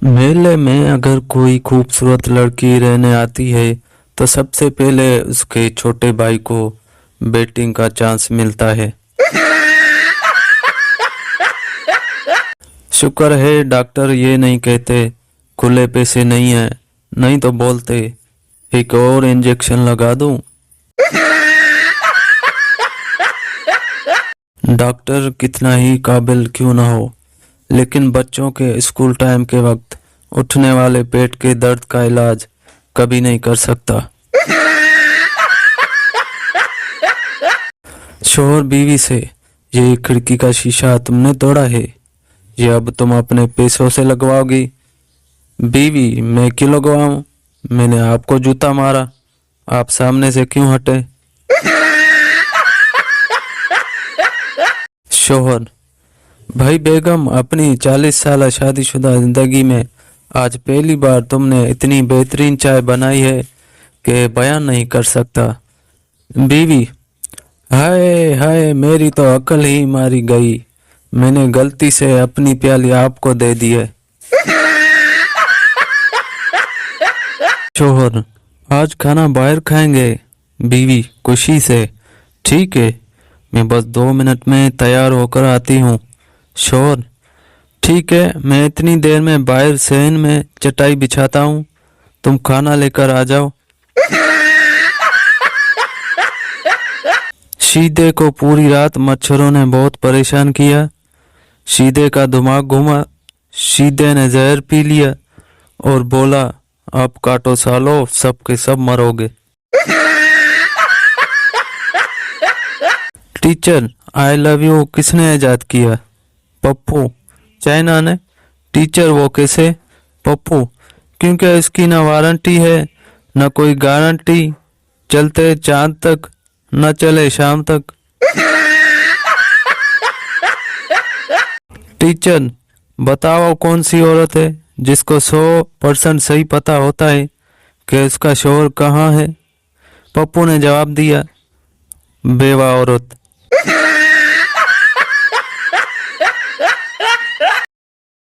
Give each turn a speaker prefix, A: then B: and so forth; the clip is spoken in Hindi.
A: मेले में अगर कोई खूबसूरत लड़की रहने आती है तो सबसे पहले उसके छोटे भाई को बेटिंग का चांस मिलता है। शुक्र है डॉक्टर ये नहीं कहते खुले पैसे नहीं है, नहीं तो बोलते एक और इंजेक्शन लगा दूं। डॉक्टर कितना ही काबिल क्यों ना हो, लेकिन बच्चों के स्कूल टाइम के वक्त उठने वाले पेट के दर्द का इलाज कभी नहीं कर सकता। शोहर बीवी से, ये खिड़की का शीशा तुमने तोड़ा है, ये अब तुम अपने पैसों से लगवाओगी। बीवी, मैं क्यों लगवाऊं, मैंने आपको जूता मारा, आप सामने से क्यों हटे। शोहर, भाई बेगम, अपनी 40 साल शादीशुदा जिंदगी में आज पहली बार तुमने इतनी बेहतरीन चाय बनाई है कि बयान नहीं कर सकता। बीवी, हाय हाय, मेरी तो अकल ही मारी गई, मैंने गलती से अपनी प्याली आपको दे दी है। शोहर, आज खाना बाहर खाएंगे। बीवी खुशी से, ठीक है, मैं बस 2 मिनट में तैयार होकर आती हूँ। शोहर, ठीक है, मैं इतनी देर में बाहर सहन में चटाई बिछाता हूँ, तुम खाना लेकर आ जाओ। शीदे को पूरी रात मच्छरों ने बहुत परेशान किया, शीदे का दिमाग घुमा, शीदे ने जहर पी लिया और बोला अब काटो सालो, सब के सब मरोगे। टीचर, आई लव यू किसने इजाद किया। पप्पू, चाइना ने। टीचर, वो कैसे। पप्पू, क्योंकि इसकी ना वारंटी है न कोई गारंटी, चलते चांद तक न चले शाम तक। टीचर, बताओ कौन सी औरत है जिसको 100% सही पता होता है कि उसका शोहर कहाँ है। पप्पू ने जवाब दिया, बेवा औरत।